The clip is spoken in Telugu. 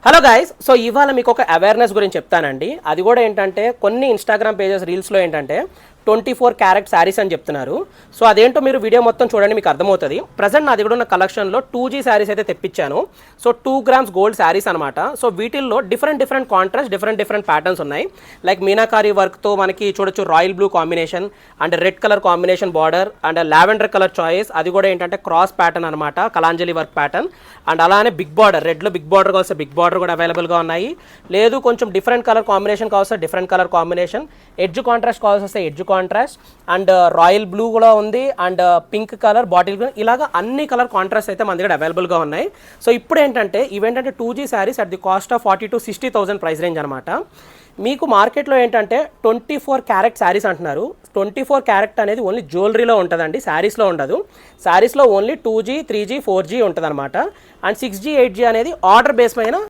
హలో గైస్, సో ఇవాళ మీకు ఒక అవేర్నెస్ గురించి చెప్తానండి. అది కూడా ఏంటంటే కొన్ని ఇన్స్టాగ్రామ్ పేజెస్ రీల్స్లో ఏంటంటే 24 క్యారెట్ శారీస్ అని చెప్తున్నారు. సో అదేంటో మీరు వీడియో మొత్తం చూడండి, మీకు అర్థమవుతుంది. ప్రజెంట్ నా దగ్గర ఉన్న కలెక్షన్లో 2G శారీస్ అయితే తెప్పించాను. సో 2 grams గోల్డ్ శారీస్ అనమాట. సో వీటిల్లో డిఫరెంట్ కాంట్రాస్ట్ డిఫరెంట్ ప్యాటర్న్స్ ఉన్నాయి. లైక్ మీనాకారి వర్క్తో మనకి చూడొచ్చు royal blue combination and red colour combination border and lavender colour choice. అది కూడా ఏంటంటే క్రాస్ ప్యాటర్న్ అనమాట, కలాంజలి వర్క్ ప్యాటర్న్. అండ్ అలానే బిగ్ బార్డర్, రెడ్లో బిగ్ బార్డర్ కావస్తే బిగ్ బార్డర్ కూడా అవైలబుల్గా ఉన్నాయి. లేదు కొంచెం డిఫరెంట్ కలర్ కాంబినేషన్ కావస్తే different colour combination, edge contrast కావాల్సి edge contrast and royal blue కూడా ఉంది and pink colour bottle green, ఇలాగా అన్ని కలర్ కాంట్రాస్ట్ అయితే మన దగ్గర అవైలబుల్గా ఉన్నాయి. సో ఇప్పుడు ఏంటంటే ఇవేంటంటే 2G saris at the cost of 40,000 to 60,000 price range అనమాట. మీకు మార్కెట్లో ఏంటంటే 24 క్యారెట్ శారీస్ అంటున్నారు. 24 క్యారెట్ అనేది ఓన్లీ జ్యువెలరీలో ఉంటుందండి, శారీస్లో ఉండదు. శారీస్లో ఓన్లీ 2G 3G 4G ఉంటుంది అనమాట. అండ్ 6G 8G అనేది ఆర్డర్ బేస్ పైన